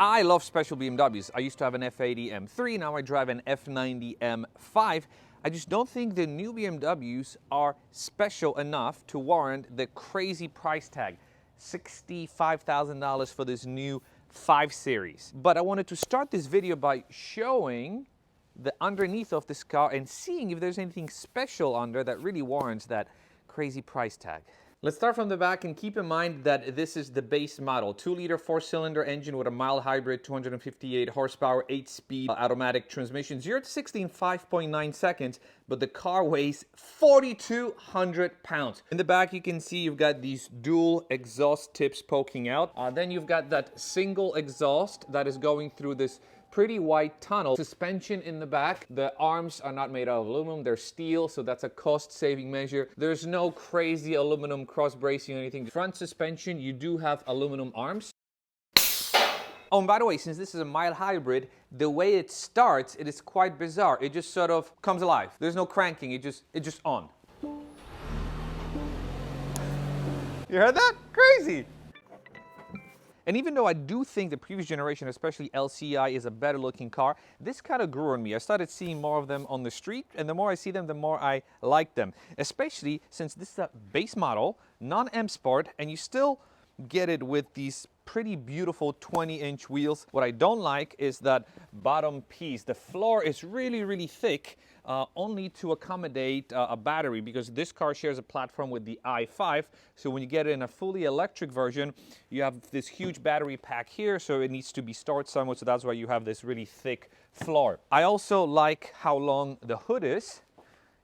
I love special BMWs. I used to have an F80 M3, now I drive an F90 M5. I just don't think the new BMWs are special enough to warrant the crazy price tag. $65,000 for this new 5 Series. But I wanted to start this video by showing the underneath of this car and seeing if there's anything special under that really warrants that crazy price tag. Let's start from the back and keep in mind that this is the base model. 2-liter 4-cylinder engine with a mild hybrid, 258 horsepower, 8-speed automatic transmission. 0 to 60 in 5.9 seconds, but the car weighs 4,200 pounds. In the back, you can see you've got these dual exhaust tips poking out. Then you've got that single exhaust that is going through this pretty wide tunnel. Suspension in the back. The arms are not made out of aluminum, they're steel, so that's a cost-saving measure. There's no crazy aluminum cross-bracing or anything. Front suspension, you do have aluminum arms. Oh, and by the way, since this is a mild hybrid, the way it starts, it is quite bizarre. It just sort of comes alive. There's no cranking, it's just on. You heard that? Crazy! And even though I do think the previous generation, especially LCI, is a better looking car, this kind of grew on me. I started seeing more of them on the street, and the more I see them, the more I like them. Especially since this is a base model, non-M Sport, and you still get it with these pretty beautiful 20-inch wheels. What I don't like is that bottom piece. The floor is really, really thick, only to accommodate a battery, because this car shares a platform with the i5. So when you get it in a fully electric version, you have this huge battery pack here, so it needs to be stored somewhere. So that's why you have this really thick floor. I also like how long the hood is.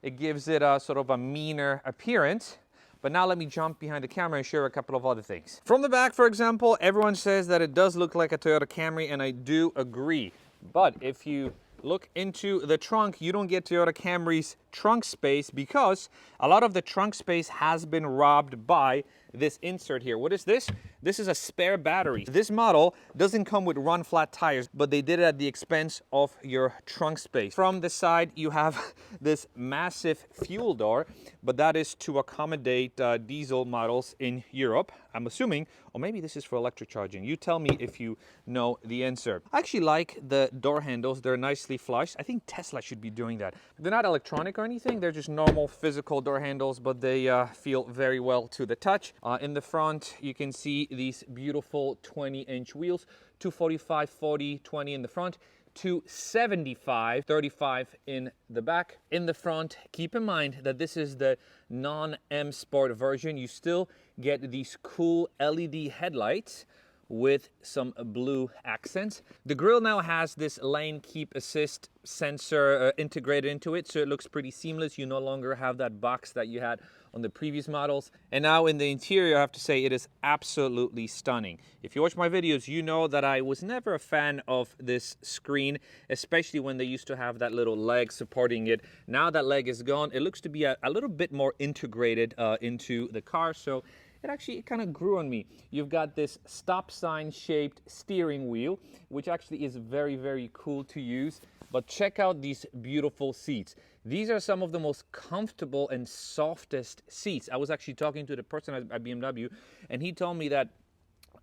It gives it a sort of a meaner appearance. But now let me jump behind the camera and share a couple of other things. From the back, for example, everyone says that it does look like a Toyota Camry, and I do agree. But if you look into the trunk, you don't get Toyota Camry's trunk space, because a lot of the trunk space has been robbed by this insert here. What is this? This is a spare battery. This model doesn't come with run flat tires, but they did it at the expense of your trunk space. From the side, you have this massive fuel door, but that is to accommodate diesel models in Europe, I'm assuming, or maybe this is for electric charging. You tell me if you know the answer. I actually like the door handles. They're nicely flushed. I think Tesla should be doing that. They're not electronic or anything. They're just normal physical door handles, but they feel very well to the touch. In the front, you can see these beautiful 20-inch wheels, 245, 40, 20 in the front, 275, 35 in the back. In the front, keep in mind that this is the non-M Sport version. You still get these cool LED headlights with some blue accents. The grille now has this lane keep assist sensor integrated into it, so it looks pretty seamless. You no longer have that box that you had on the previous models. And now in the interior, I have to say, it is absolutely stunning. If you watch my videos, you know that I was never a fan of this screen, especially when they used to have that little leg supporting it. Now that leg is gone, it looks to be a little bit more integrated into the car. So it kind of grew on me. You've got this stop sign shaped steering wheel, which actually is very, very cool to use. But check out these beautiful seats. These are some of the most comfortable and softest seats. I was actually talking to the person at BMW, and he told me that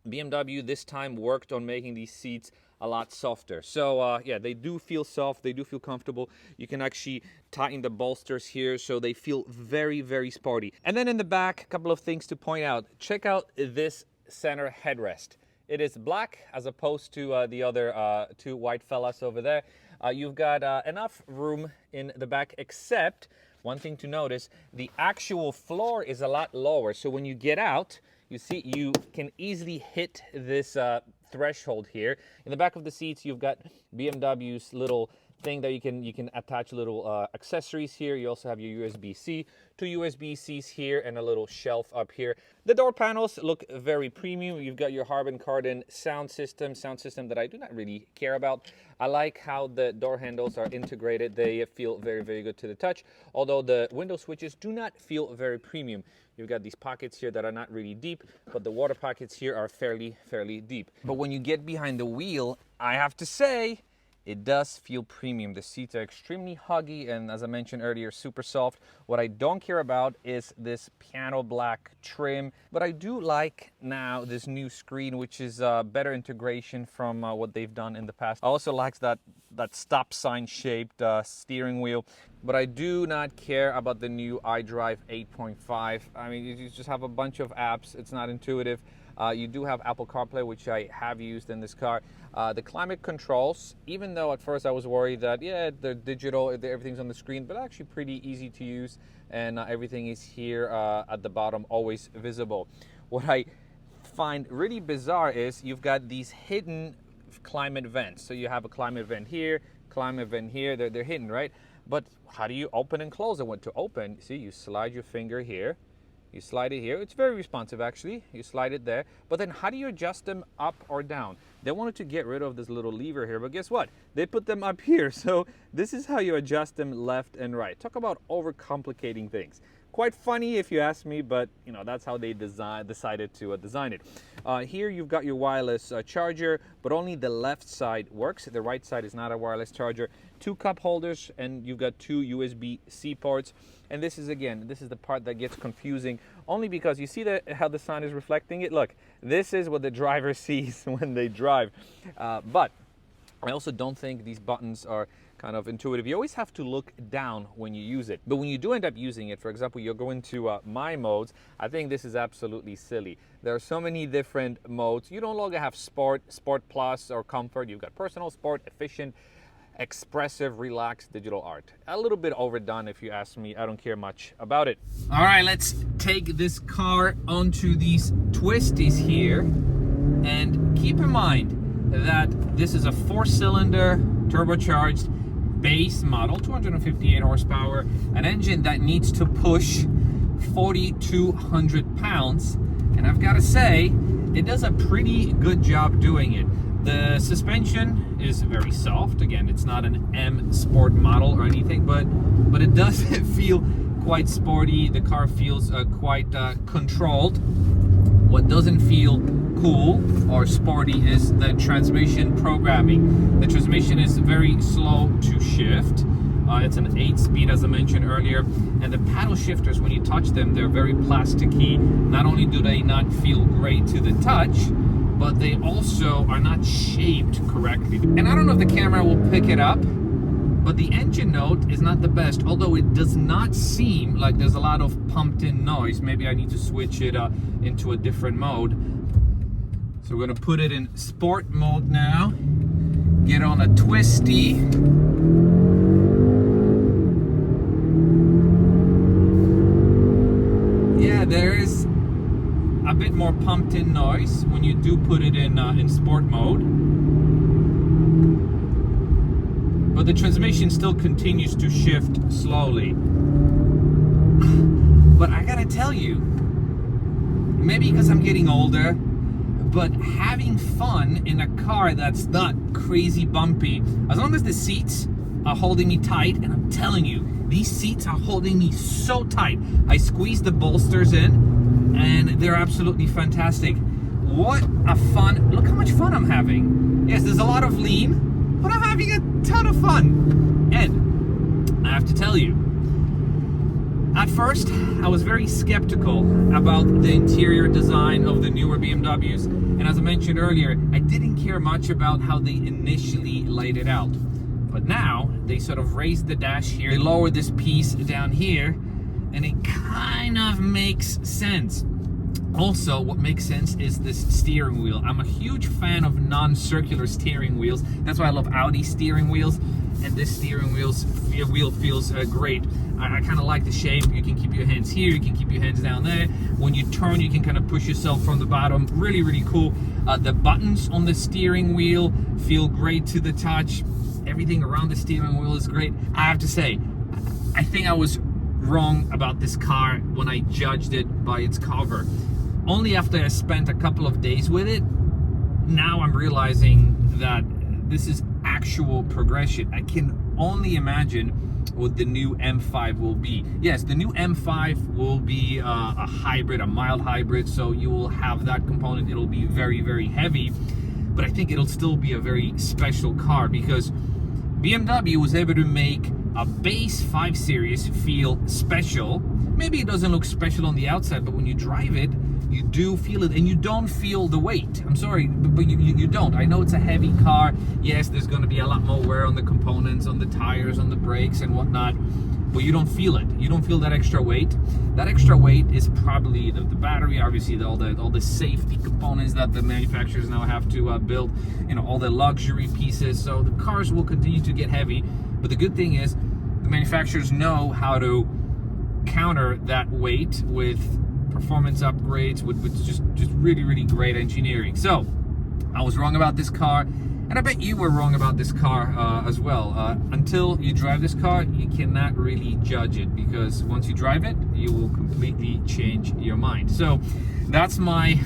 BMW this time worked on making these seats a lot softer. So yeah, they do feel soft, they do feel comfortable. You can actually tighten the bolsters here, so they feel very, very sporty. And then in the back, a couple of things to point out. Check out this center headrest. It is black as opposed to the other two white fellas over there. You've got enough room in the back, except one thing to notice, the actual floor is a lot lower. So when you get out, you see you can easily hit this threshold here. In the back of the seats, you've got BMW's little thing that you can attach little accessories here. You also have your USB-C, 2 USB-Cs here, and a little shelf up here. The door panels look very premium. You've got your Harbin Kardon sound system that I do not really care about. I like how the door handles are integrated. They feel very, very good to the touch, although the window switches do not feel very premium. You've got these pockets here that are not really deep, but the water pockets here are fairly deep. But when you get behind the wheel, I have to say, it does feel premium. The seats are extremely huggy and, as I mentioned earlier, super soft. What I don't care about is this piano black trim, but I do like now this new screen, which is better integration from what they've done in the past. I also like that stop sign shaped steering wheel, but I do not care about the new iDrive 8.5. I mean, you just have a bunch of apps. It's not intuitive. You do have Apple CarPlay, which I have used in this car. The climate controls, even though at first I was worried that, yeah, they're digital, everything's on the screen, but actually pretty easy to use, and everything is here at the bottom, always visible. What I find really bizarre is you've got these hidden climate vents. So you have a climate vent here, they're hidden, right? But how do you open and close it? When to open, see, you slide your finger here. You slide it here. It's very responsive, actually. You slide it there. But then how do you adjust them up or down? They wanted to get rid of this little lever here, but guess what? They put them up here. So this is how you adjust them left and right. Talk about overcomplicating things. Quite funny if you ask me, but you know, that's how they decided to design it. Here you've got your wireless charger, but only the left side works. The right side is not a wireless charger. 2 cup holders, and you've got 2 USB-C ports. And this is, again, this is the part that gets confusing, only because you see how the sun is reflecting it. Look, this is what the driver sees when they drive. But I also don't think these buttons are kind of intuitive. You always have to look down when you use it. But when you do end up using it, for example, you're going to my modes, I think this is absolutely silly. There are so many different modes. You no longer have Sport, Sport Plus, or Comfort. You've got Personal, Sport, Efficient, Expressive, Relaxed, Digital Art. A little bit overdone if you ask me. I don't care much about it. All right, let's take this car onto these twisties here. And keep in mind that this is a 4-cylinder turbocharged base model, 258 horsepower, an engine that needs to push 4,200 pounds. And I've got to say, it does a pretty good job doing it. The suspension is very soft. Again, it's not an M Sport model or anything, but it does feel quite sporty. The car feels quite controlled. What doesn't feel cool or sporty is the transmission programming. The transmission is very slow to shift. It's an 8-speed, as I mentioned earlier, and the paddle shifters, when you touch them, they're very plasticky. Not only do they not feel great to the touch, but they also are not shaped correctly. And I don't know if the camera will pick it up, but the engine note is not the best, although it does not seem like there's a lot of pumped-in noise. Maybe I need to switch it into a different mode. So we're gonna put it in sport mode now. Get on a twisty. Yeah, there's a bit more pumped-in noise when you do put it in sport mode. But the transmission still continues to shift slowly. But I gotta tell you, maybe because I'm getting older, but having fun in a car that's not crazy bumpy, as long as the seats are holding me tight, and I'm telling you, these seats are holding me so tight. I squeeze the bolsters in, and they're absolutely fantastic. What a fun, look how much fun I'm having. Yes, there's a lot of lean, but I'm having a ton of fun. And I have to tell you, at first, I was very skeptical about the interior design of the newer BMWs. And as I mentioned earlier, I didn't care much about how they initially laid it out. But now, they sort of raised the dash here, they lowered this piece down here, and it kind of makes sense. Also, what makes sense is this steering wheel. I'm a huge fan of non-circular steering wheels. That's why I love Audi steering wheels. And this steering wheel feels great. I kind of like the shape. You can keep your hands here, you can keep your hands down there. When you turn, you can kind of push yourself from the bottom. Really, really cool. The buttons on the steering wheel feel great to the touch. Everything around the steering wheel is great. I have to say, I think I was wrong about this car when I judged it by its cover. Only after I spent a couple of days with it, now I'm realizing that this is actual progression. I can only imagine what the new M5 will be. Yes, the new M5 will be a hybrid, a mild hybrid, so you will have that component. It'll be very, very heavy, but I think it'll still be a very special car because BMW was able to make a base 5 Series feel special. Maybe it doesn't look special on the outside, but when you drive it, you do feel it, and you don't feel the weight. I'm sorry, but you don't. I know it's a heavy car. Yes, there's going to be a lot more wear on the components, on the tires, on the brakes and whatnot, but you don't feel it. You don't feel that extra weight. That extra weight is probably the battery, obviously, all the safety components that the manufacturers now have to build, you know, all the luxury pieces. So the cars will continue to get heavy, but the good thing is the manufacturers know how to counter that weight with performance upgrades, with just really great engineering. So I was wrong about this car, and I bet you were wrong about this car as well. Until you drive this car, you cannot really judge it, because once you drive it, you will completely change your mind. So that's my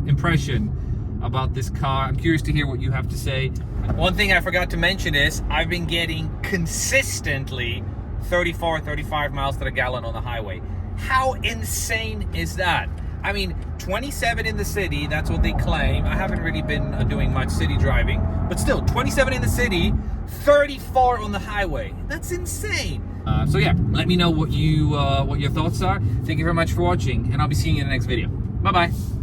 impression about this car. I'm curious to hear what you have to say. One thing I forgot to mention is I've been getting consistently 34-35 miles to the gallon on the highway. How insane is that? I mean, 27 in the city, that's what they claim. I haven't really been doing much city driving, but still, 27 in the city, 34 on the highway. That's insane. So yeah, let me know what your thoughts are. Thank you very much for watching, and I'll be seeing you in the next video. Bye-bye.